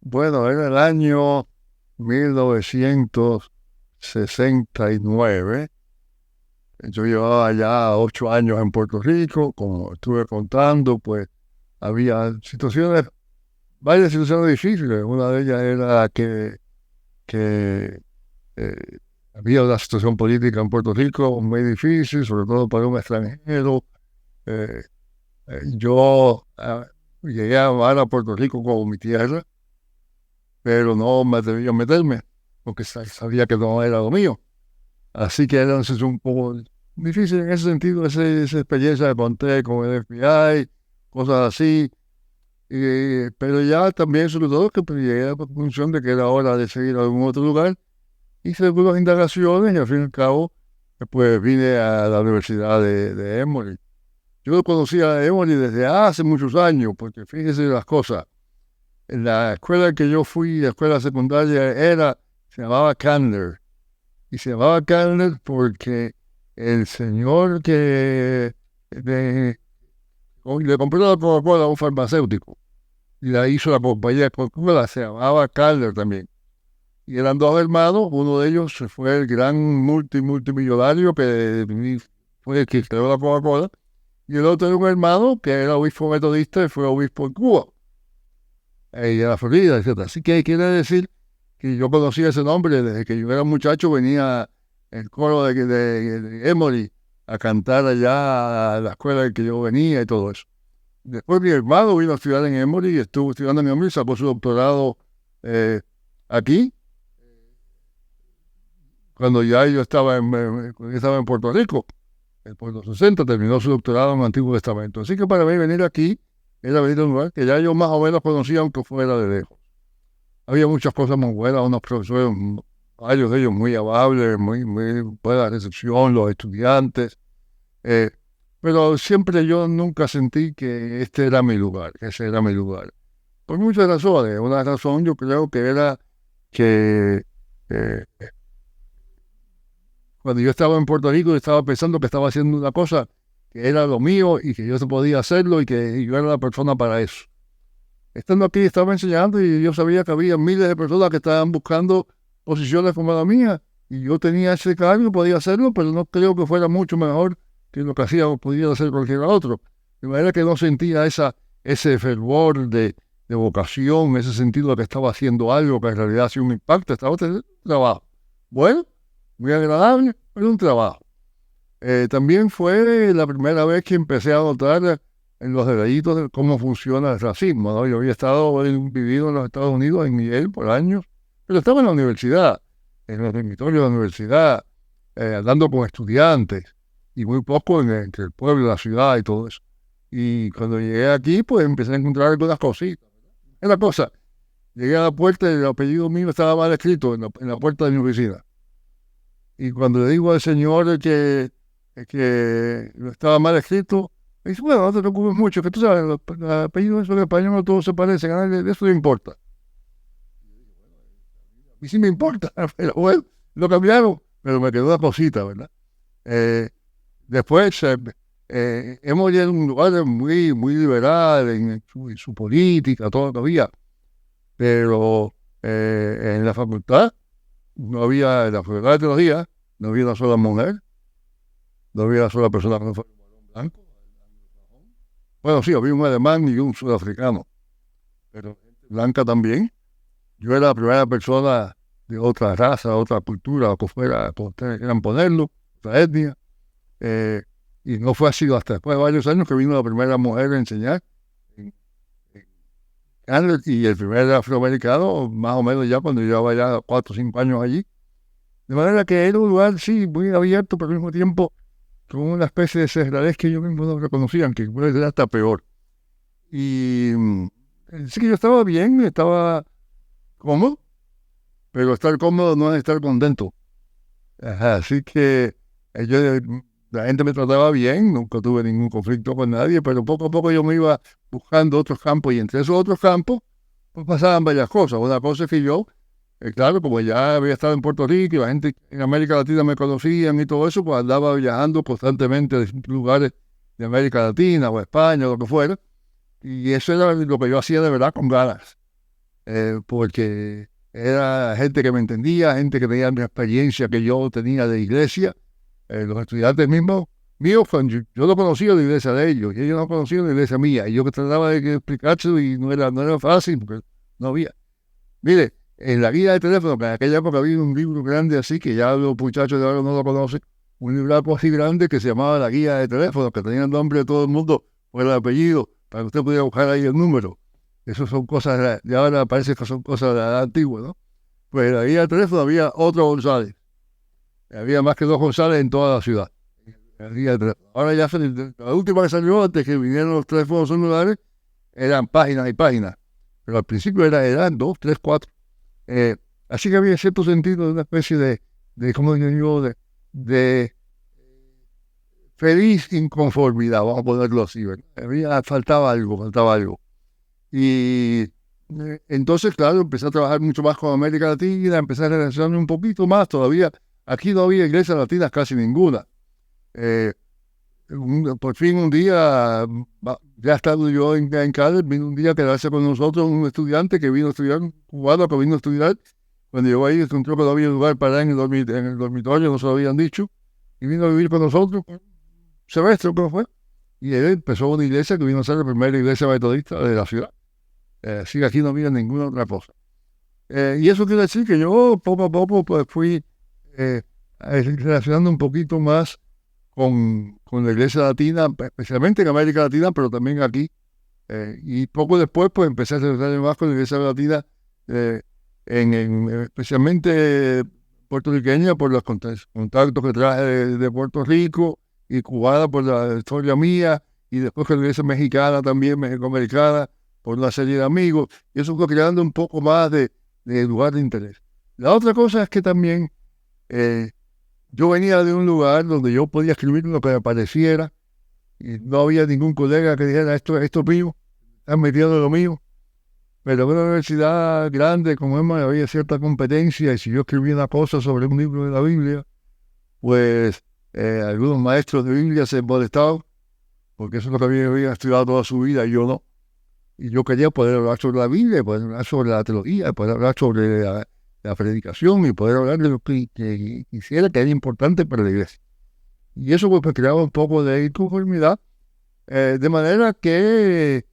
Bueno, era el año 1969. Yo llevaba ya 8 años en Puerto Rico. Como estuve contando, pues había varias situaciones difíciles. Una de ellas era que eh, había una situación política en Puerto Rico muy difícil, sobre todo para un extranjero. Eh, yo llegué a amar a Puerto Rico como mi tierra, pero no me atreví a meterme, porque sabía que no era lo mío. Así que era una situación un poco difícil en ese sentido, esa experiencia que conté con el FBI, cosas así. Pero ya también, sobre todo, que pues, llegué a la conclusión de que era hora de seguir a algún otro lugar. Hice algunas indagaciones y al fin y al cabo, pues vine a la Universidad de Emory. Yo conocí a Emory desde hace muchos años, porque fíjese las cosas. En la escuela que yo fui, la escuela secundaria, se llamaba Candler. Y se llamaba Candler porque el señor le compró la Coca-Cola a un farmacéutico y la hizo la compañía de Coca-Cola, se llamaba Candler también. Y eran dos hermanos, uno de ellos fue el gran multimillonario que fue el que creó la Coca-Cola, y el otro era un hermano que era obispo metodista y fue obispo en Cuba, y en la Florida, etc. Así que quiere decir que yo conocía ese nombre desde que yo era muchacho, venía el coro de Emory a cantar allá a la escuela en que yo venía y todo eso. Después mi hermano vino a estudiar en Emory y estuvo estudiando en Emory, sacó su doctorado aquí, cuando ya yo cuando yo estaba en Puerto Rico. Por los 60 terminó su doctorado en el Antiguo Testamento. Así que para mí venir aquí era venir a un lugar que ya yo más o menos conocía, aunque fuera de lejos. Había muchas cosas muy buenas, unos profesores, varios de ellos muy amables, muy buena recepción, los estudiantes. eh, pero siempre yo nunca sentí que este era mi lugar, que ese era mi lugar. Por muchas razones. Una razón yo creo que era que eh, cuando yo estaba en Puerto Rico, yo estaba pensando que estaba haciendo una cosa que era lo mío y que yo se podía hacerlo y que yo era la persona para eso. Estando aquí estaba enseñando y yo sabía que había miles de personas que estaban buscando posiciones como la mía y yo tenía ese cargo y podía hacerlo, pero no creo que fuera mucho mejor que lo que hacía o podía hacer cualquier otro. De manera que no sentía ese fervor de vocación, ese sentido de que estaba haciendo algo que en realidad hacía un impacto, estaba haciendo un trabajo. Bueno, muy agradable, pero un trabajo. También fue la primera vez que empecé a notar en los detallitos de cómo funciona el racismo, ¿no? Yo había vivido en los Estados Unidos, en Yale, por años, pero estaba en la universidad, en los dormitorios de la universidad, hablando con estudiantes, y muy poco entre el pueblo, la ciudad y todo eso. Y cuando llegué aquí, pues empecé a encontrar algunas cositas. Es la cosa, llegué a la puerta y el apellido mío estaba mal escrito en la puerta de mi oficina. Y cuando le digo al señor que lo estaba mal escrito, me dice, bueno, no te preocupes mucho, que tú sabes, los apellidos en español no todos se parecen, a nadie de eso no importa. Y sí me importa, pero bueno, lo cambiaron, pero me quedó una cosita, ¿verdad? Eh, Después, hemos llegado a un lugar muy liberal en su política, todavía, pero en la facultad, en la facultad de teología, no había una sola mujer, no había una sola persona que no fuera blanco. Bueno, sí, había un alemán y un sudafricano, pero blanca también. Yo era la primera persona de otra raza, otra cultura, o que fuera, como ustedes quieran ponerlo, otra etnia. Eh, y no fue así hasta después de varios años que vino la primera mujer a enseñar en Canadá, y el primer afroamericano, más o menos ya cuando yo llevaba ya 4 o 5 años allí. De manera que era un lugar, sí, muy abierto, pero al mismo tiempo con una especie de cerradez que ellos mismos no reconocían, que puede ser hasta peor. Y sí que yo estaba bien, estaba cómodo, pero estar cómodo no es estar contento. Ajá, así que la gente me trataba bien, nunca tuve ningún conflicto con nadie, pero poco a poco yo me iba buscando otros campos y entre esos otros campos pues pasaban varias cosas. Una cosa es que yo, claro, como ya había estado en Puerto Rico y la gente en América Latina me conocían y todo eso, pues andaba viajando constantemente a distintos lugares de América Latina o España o lo que fuera. Y eso era lo que yo hacía de verdad con ganas. porque era gente que me entendía, gente que tenía la experiencia que yo tenía de iglesia. Los estudiantes mismos míos, yo no conocía la iglesia de ellos, y ellos no conocían la iglesia mía, y yo que trataba de explicárselo y no era fácil, porque no había. Mire, en la guía de teléfono, que en aquella época había un libro grande así, que ya los muchachos de ahora no lo conocen, un libro así grande que se llamaba la guía de teléfono, que tenía el nombre de todo el mundo, o el apellido, para que usted pudiera buscar ahí el número. Eso son cosas, de ahora parece que son cosas de la edad antigua, ¿no? Pues en la guía de teléfono había otro González. Había más que dos González en toda la ciudad. La guía de teléfono. Ahora ya, la última que salió antes que vinieron los teléfonos celulares, eran páginas y páginas. Pero al principio eran dos, tres, cuatro. Así que había cierto sentido de una especie ¿cómo digo yo? De feliz inconformidad, vamos a ponerlo así, ¿verdad? Faltaba algo. Y entonces, claro, empecé a trabajar mucho más con América Latina, empecé a relacionarme un poquito más todavía. Aquí no había iglesias latinas casi ninguna. Por fin un día, ya estando yo en Cali, vino un día a quedarse con nosotros un estudiante que vino a estudiar, un cubano que vino a estudiar. Cuando llegó ahí encontró que no había lugar para él en el dormitorio, nos lo habían dicho, y vino a vivir con nosotros un semestre, ¿cómo fue? Y él empezó una iglesia que vino a ser la primera iglesia metodista de la ciudad. Así que aquí no había ninguna otra cosa. Y eso quiere decir que yo poco a poco pues, fui relacionando un poquito más con la iglesia latina, especialmente en América Latina, pero también aquí. Y poco después pues empecé a relacionarme más con la iglesia latina, especialmente puertorriqueña por los contactos que traje de Puerto Rico, y cubana por la historia mía, y después con la iglesia mexicana también, mexicoamericana, por una serie de amigos, y eso fue creando un poco más de lugar de interés. La otra cosa es que también yo venía de un lugar donde yo podía escribir lo que me pareciera, y no había ningún colega que dijera esto es mío, están metiendo lo mío. Pero en una universidad grande como Emma había cierta competencia, y si yo escribía una cosa sobre un libro de la Biblia, pues algunos maestros de Biblia se molestaban, porque eso es lo que habían estudiado toda su vida y yo no. Y yo quería poder hablar sobre la Biblia, poder hablar sobre la teología, poder hablar sobre la predicación y poder hablar de lo que quisiera, que era importante para la iglesia. Y eso pues me creaba un poco de inconformidad, de manera que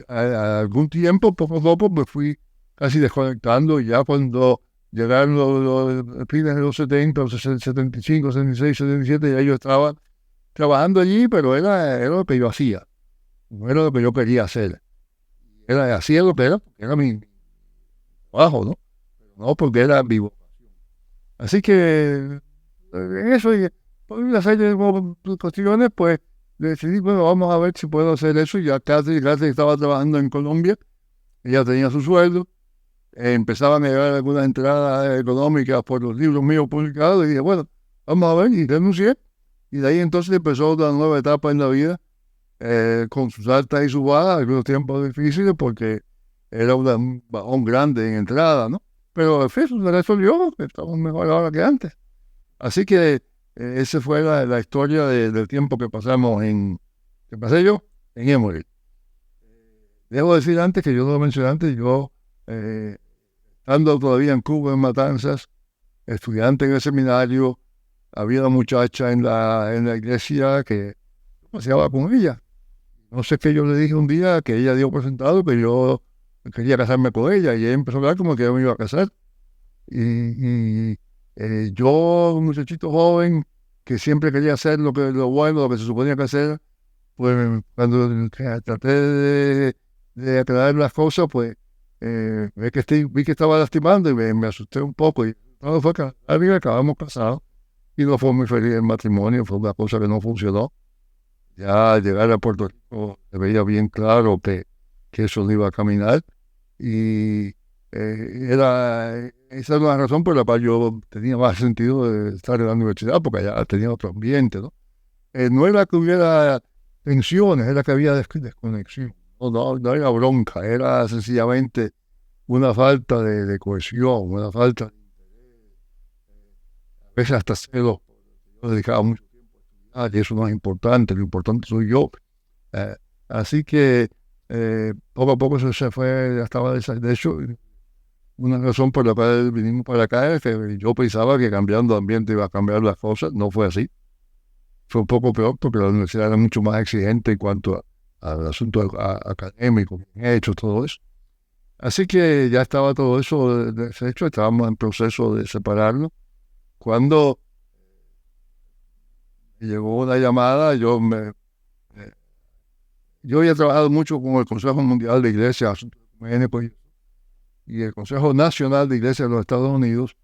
a algún tiempo, poco a poco, me fui casi desconectando, y ya cuando llegaron los fines de los 70, los 75, 76, 77, ya yo estaba trabajando allí, pero era lo que yo hacía, no era lo que yo quería hacer. Hacía lo que era mi trabajo, ¿no? No porque era vivo. Así que eso, y por una serie de cuestiones, pues decidí, bueno, vamos a ver si puedo hacer eso. Y ya casi estaba trabajando en Colombia, ella tenía su sueldo, empezaban a llegar algunas entradas económicas por los libros míos publicados, y dije, bueno, vamos a ver, y renuncié. Y de ahí entonces empezó una nueva etapa en la vida, con sus altas y sus bajas, algunos tiempos difíciles, porque era un bajón grande en entrada, ¿no? Pero en fin, se resolvió, estamos mejor ahora que antes. Así que esa fue la historia del tiempo que pasé yo en Emory. Debo decir antes, que yo no lo mencioné antes, yo, estando todavía en Cuba, en Matanzas, estudiante en el seminario, había una muchacha en la iglesia que paseaba con ella. No sé qué yo le dije un día, que ella dio por sentado que yo quería casarme con ella, y ella empezó a hablar como que yo me iba a casar. Y yo, un muchachito joven, que siempre quería hacer lo bueno, lo que se suponía que hacer, pues cuando traté de aclarar las cosas, pues vi que estaba lastimando, y me asusté un poco. Y todo fue que acabamos casados, y no fue muy feliz el matrimonio, fue una cosa que no funcionó. Ya al llegar a Puerto Rico se veía bien claro que eso no iba a caminar, y esa era la razón por la cual yo tenía más sentido de estar en la universidad, porque allá tenía otro ambiente, ¿no? No era que hubiera tensiones, era que había desconexión. No era bronca, era sencillamente una falta de cohesión, una falta de interés, a veces hasta celos. Yo dedicaba mucho tiempo a estudiar, y eso no es importante, lo importante soy yo. Así que Poco a poco se fue, ya estaba, de hecho, una razón por la cual vinimos para acá es que yo pensaba que cambiando de ambiente iba a cambiar las cosas, no fue así. Fue un poco peor porque la universidad era mucho más exigente en cuanto al asunto académico, bien hecho, todo eso. Así que ya estaba todo eso deshecho, estábamos en proceso de separarnos. Cuando llegó una llamada, eh, yo había trabajado mucho con el Consejo Mundial de Iglesias Asuntos Ecuménicos y el Consejo Nacional de Iglesias de los Estados Unidos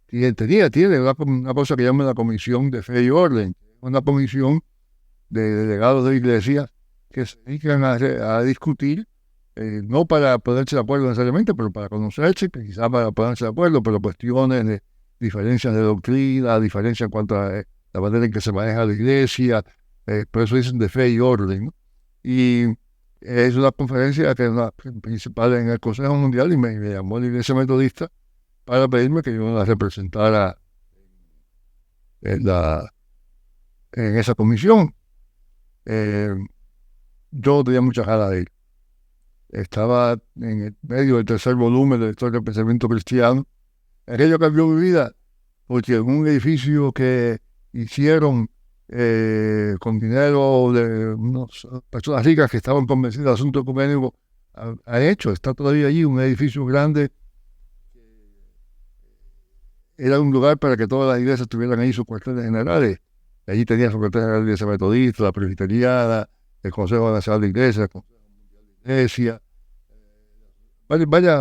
tiene una cosa que llaman la Comisión de Fe y Orden, una comisión de delegados de iglesias que se dedican a discutir, no para ponerse de acuerdo necesariamente, pero para conocerse, quizás para ponerse de acuerdo, pero cuestiones de diferencias de doctrina, diferencias en cuanto a la manera en que se maneja la iglesia, por eso dicen de fe y orden, ¿no? Y es una conferencia que es una principal en el Consejo Mundial y me llamó la Iglesia Metodista para pedirme que yo la representara en, en esa comisión. Eh, yo no tenía mucha ganas de ir. Estaba en el medio del tercer volumen de la historia del pensamiento cristiano. Aquello cambió mi vida porque en un edificio que hicieron con dinero de unas personas ricas que estaban convencidas del asunto ecuménico, está todavía allí un edificio grande. Era un lugar para que todas las iglesias tuvieran ahí sus cuarteles generales. Allí tenía su cuartel general de la Iglesia Metodista, la Presbiteriana, el Consejo Nacional de Iglesias, el Consejo Mundial de Iglesias,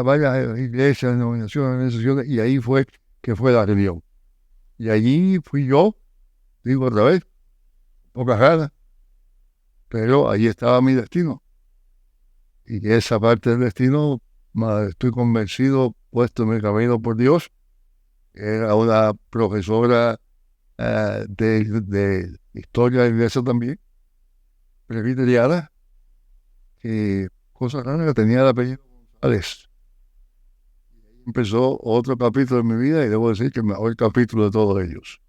varias iglesias, denominaciones, organizaciones, y ahí fue que fue la reunión. Y allí fui yo, digo otra vez, pocas ganas, pero ahí estaba mi destino. Y esa parte del destino, estoy convencido, puesto en el camino por Dios. Era una profesora de historia de la iglesia también, presbiteriana, que cosa rara que tenía el apellido González. Empezó otro capítulo de mi vida y debo decir que el mejor capítulo de todos ellos.